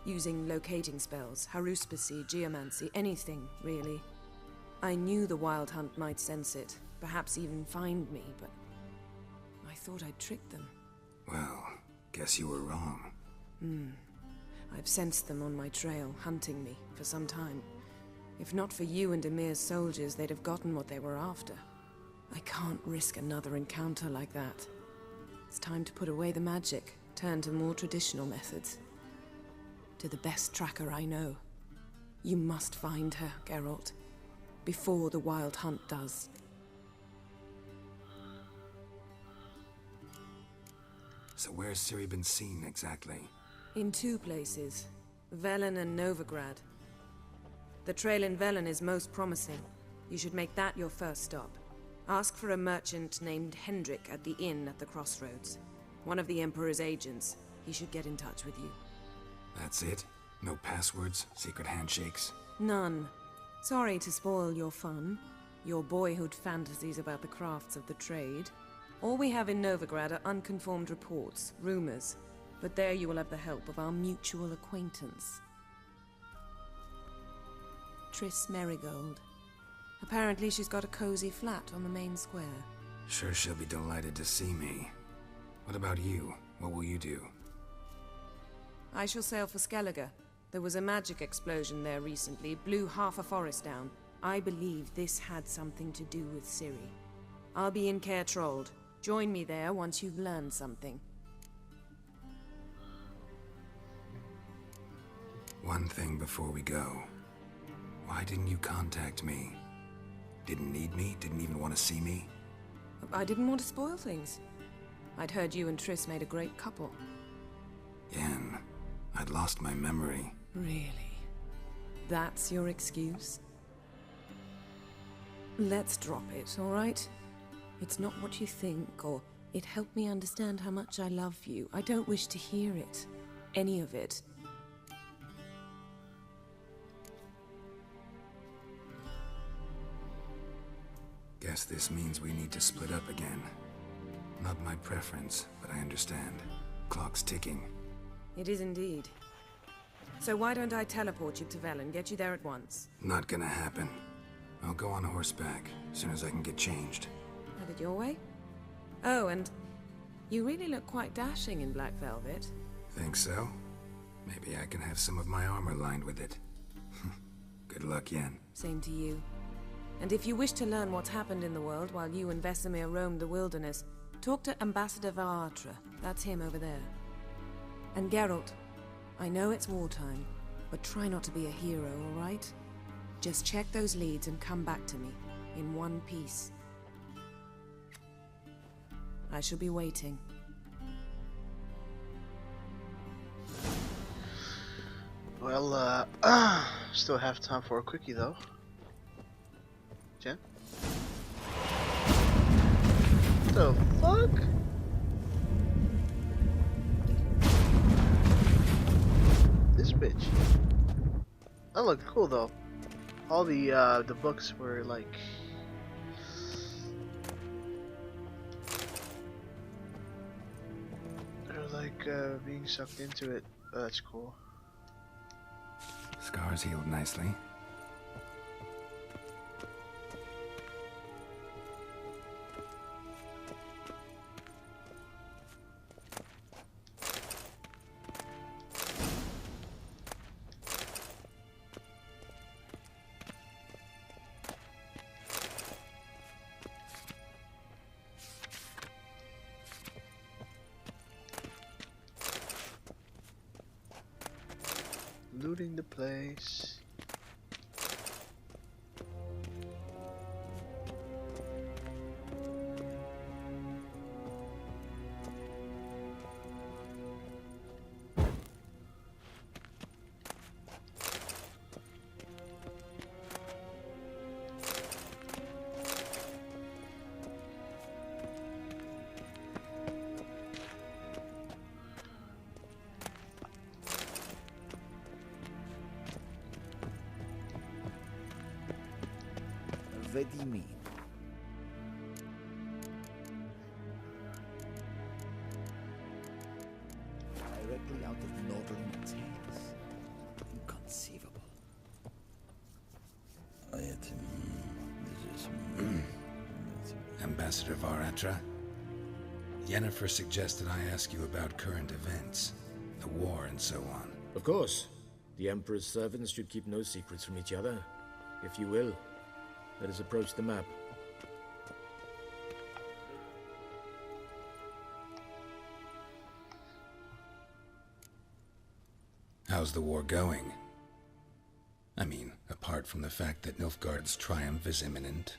using locating spells, haruspicy, geomancy, anything, really. I knew the Wild Hunt might sense it, perhaps even find me, but I thought I'd tricked them. Well, guess you were wrong. I've sensed them on my trail, hunting me, for some time. If not for you and Emir's soldiers, they'd have gotten what they were after. I can't risk another encounter like that. It's time to put away the magic, turn to more traditional methods. To the best tracker I know. You must find her, Gerald. Before the Wild Hunt does. So where's Ciri been seen, exactly? In 2 places. Velen and Novigrad. The trail in Velen is most promising. You should make that your first stop. Ask for a merchant named Hendrik at the inn at the crossroads. One of the Emperor's agents. He should get in touch with you. That's it? No passwords, secret handshakes? None. Sorry to spoil your fun. Your boyhood fantasies about the crafts of the trade. All we have in Novigrad are unconfirmed reports, rumors. But there you will have the help of our mutual acquaintance. Triss Merigold. Apparently she's got a cozy flat on the main square. Sure she'll be delighted to see me. What about you? What will you do? I shall sail for Skellige. There was a magic explosion there recently, blew half a forest down. I believe this had something to do with Ciri. I'll be in Caer Trold. Join me there once you've learned something. One thing before we go. Why didn't you contact me? Didn't need me? Didn't even want to see me? I didn't want to spoil things. I'd heard you and Triss made a great couple. Yen, I'd lost my memory. Really? That's your excuse? Let's drop it, all right? It's not what you think, or it helped me understand how much I love you. I don't wish to hear it. Any of it. Guess this means we need to split up again. Not my preference, but I understand. Clock's ticking. It is indeed. So why don't I teleport you to Velen, get you there at once? Not gonna happen. I'll go on horseback, as soon as I can get changed. Have it your way? Oh, and you really look quite dashing in black velvet. Think so? Maybe I can have some of my armor lined with it. Good luck, Yen. Same to you. And if you wish to learn what's happened in the world while you and Vesemir roamed the wilderness, talk to Ambassador Varatra. That's him over there. And Gerald, I know it's wartime, but try not to be a hero, all right? Just check those leads and come back to me, in one piece. I shall be waiting. Well, still have time for a quickie though. Jen? What the fuck? This bitch. That looked cool though. All the books were like being sucked into it. Oh, that's cool. Scars healed nicely. Looting the place. Vedimi. Directly out of Northern Tales. Ambassador Varatra, Yennefer suggested I ask you about current events, the war and so on. Of course. The Emperor's servants should keep no secrets from each other. If you will, let us approach the map. How's the war going? I mean, apart from the fact that Nilfgaard's triumph is imminent.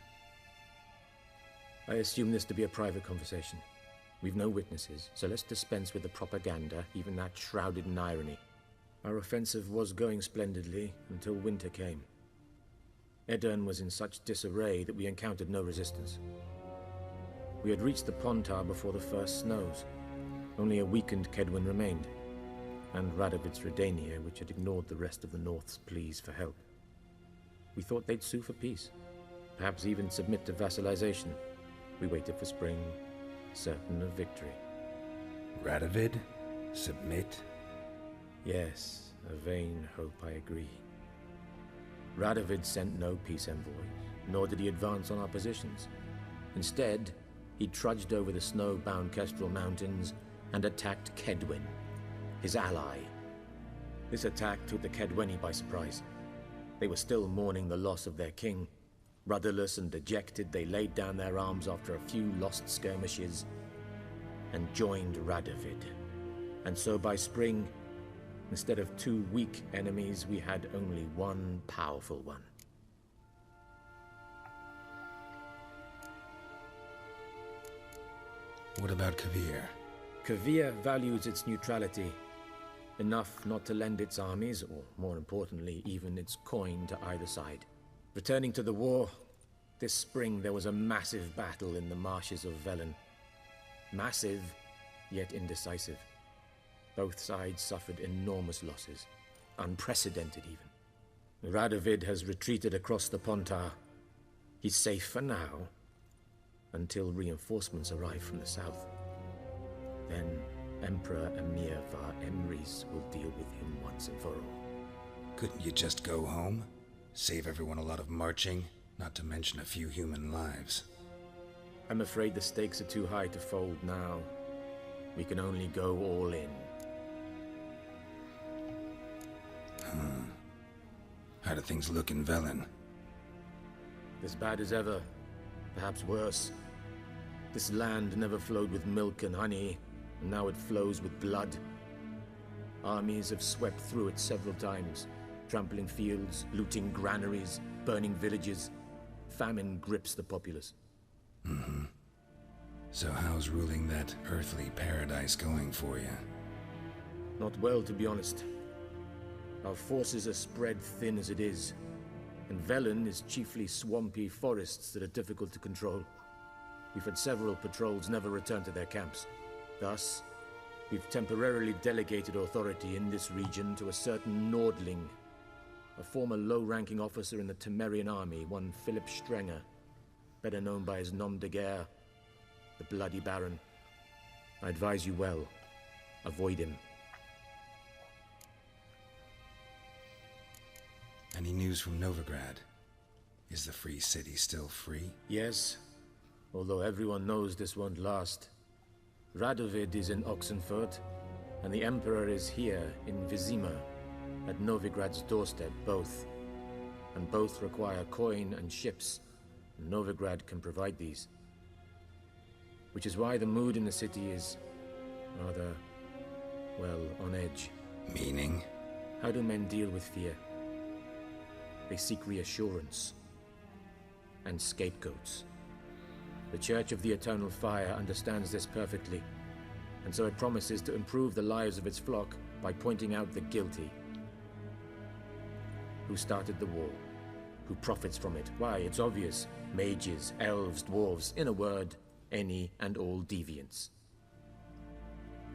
I assume this to be a private conversation. We've no witnesses, so let's dispense with the propaganda, even that shrouded in irony. Our offensive was going splendidly until winter came. Edirn was in such disarray that we encountered no resistance. We had reached the Pontar before the first snows. Only a weakened Kedwen remained, and Radovid's Redania, which had ignored the rest of the North's pleas for help. We thought they'd sue for peace, perhaps even submit to vassalization. We waited for spring, certain of victory. Radovid? Submit? Yes, a vain hope, I agree. Radovid sent no peace envoys, nor did he advance on our positions. Instead, he trudged over the snow-bound Kestrel Mountains and attacked Kedwen, his ally. This attack took the Kedweni by surprise. They were still mourning the loss of their king. Rudderless and dejected, they laid down their arms after a few lost skirmishes and joined Radovid. And so by spring, instead of two weak enemies, we had only one powerful one. What about Kavir? Kavir values its neutrality, enough not to lend its armies, or more importantly, even its coin to either side. Returning to the war, this spring there was a massive battle in the marshes of Velen. Massive, yet indecisive. Both sides suffered enormous losses, unprecedented even. Radovid has retreated across the Pontar. He's safe for now, until reinforcements arrive from the south. Then Emperor Emir Var Emrys will deal with him once and for all. Couldn't you just go home? Save everyone a lot of marching, not to mention a few human lives. I'm afraid the stakes are too high to fold now. We can only go all in. How do things look in Velen? As bad as ever, perhaps worse. This land never flowed with milk and honey, and now it flows with blood. Armies have swept through it several times, trampling fields, looting granaries, burning villages. Famine grips the populace. So how's ruling that earthly paradise going for you? Not well, to be honest. Our forces are spread thin as it is, and Velen is chiefly swampy forests that are difficult to control. We've had several patrols never return to their camps. Thus, we've temporarily delegated authority in this region to a certain Nordling, a former low-ranking officer in the Temerian army, one Philip Strenger, better known by his nom de guerre, the Bloody Baron. I advise you well. Avoid him. Any news from Novigrad? Is the free city still free? Yes, although everyone knows this won't last. Radovid is in Oxenfurt, and the Emperor is here in Vizima, at Novigrad's doorstep, both. And both require coin and ships, and Novigrad can provide these. Which is why the mood in the city is rather, well, on edge. Meaning? How do men deal with fear? They seek reassurance and scapegoats. The Church of the Eternal Fire understands this perfectly, and so it promises to improve the lives of its flock by pointing out the guilty. Who started the war? Who profits from it? Why, it's obvious. Mages, elves, dwarves, in a word, any and all deviants.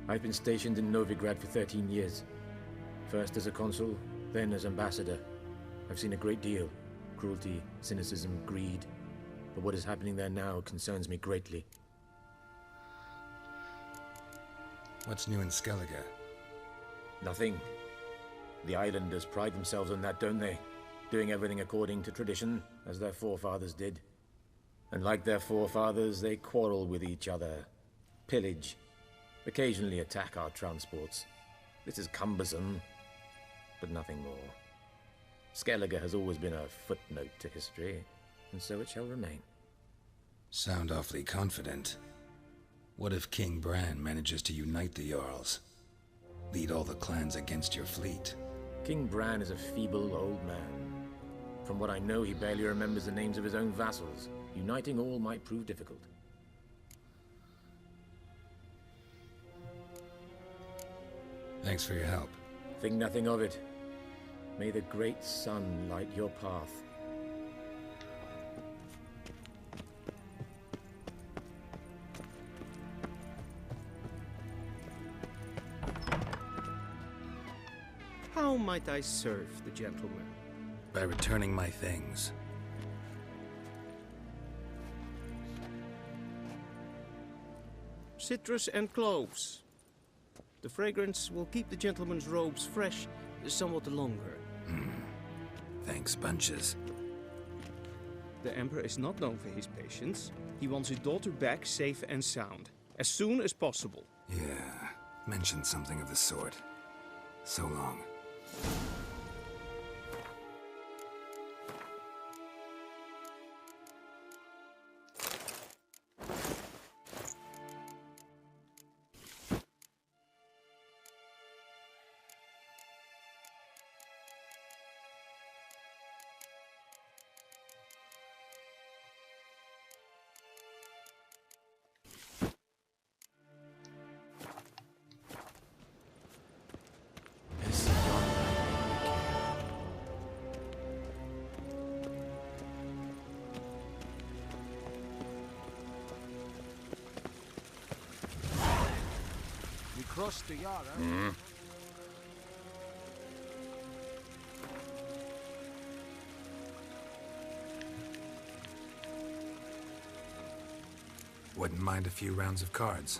I've been stationed in Novigrad for 13 years. First as a consul, then as ambassador. I've seen a great deal. Cruelty, cynicism, greed. But what is happening there now concerns me greatly. What's new in Skellige? Nothing. The islanders pride themselves on that, don't they? doing everything according to tradition, as their forefathers did. And like their forefathers, they quarrel with each other, pillage, occasionally attack our transports. This is cumbersome, but nothing more. Skellige has always been a footnote to history, and so it shall remain. Sound awfully confident. What if King Bran manages to unite the Jarls? Lead all the clans against your fleet? King Bran is a feeble old man. From what I know, he barely remembers the names of his own vassals. Uniting all might prove difficult. Thanks for your help. Think nothing of it. May the great sun light your path. How might I serve the gentleman? By returning my things. Citrus and cloves. The fragrance will keep the gentleman's robes fresh somewhat longer. Thanks, bunches. The Emperor is not known for his patience. He wants his daughter back safe and sound, as soon as possible. Yeah, mentioned something of the sort. So long. Cross the yard, Wouldn't mind a few rounds of cards.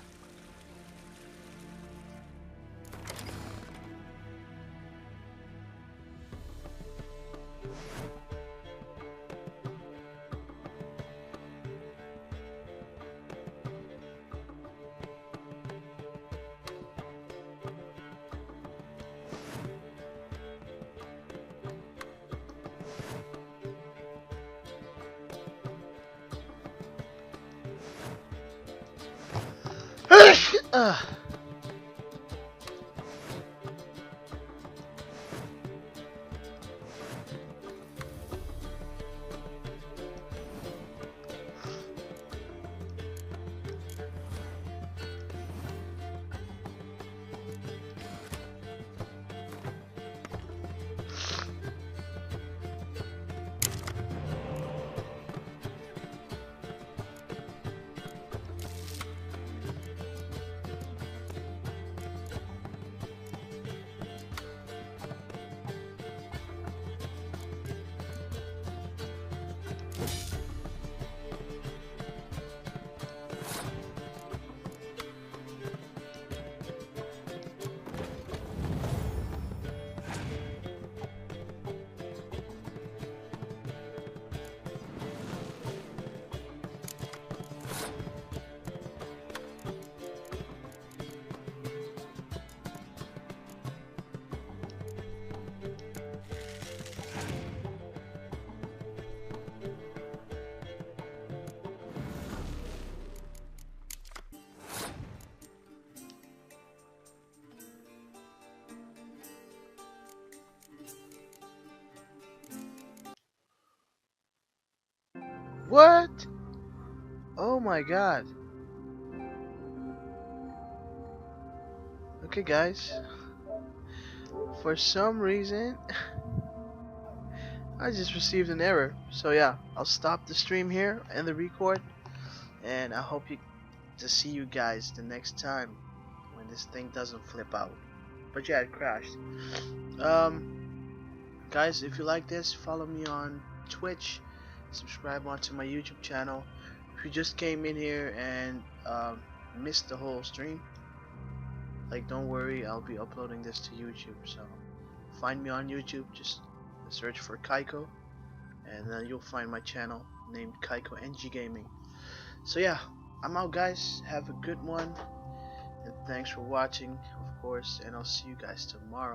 What? Oh my god. Okay guys. For some reason I just received an error. So yeah, I'll stop the stream here and the record, and I hope to see you guys the next time when this thing doesn't flip out. But yeah, it crashed. Guys, if you like this, follow me on Twitch, subscribe onto my YouTube channel. If you just came in here and missed the whole stream, like, don't worry, I'll be uploading this to YouTube, so find me on YouTube, just search for Kaiico, and then you'll find my channel named Kaiico knggaming. So yeah, I'm out guys, have a good one, and thanks for watching of course, and I'll see you guys tomorrow.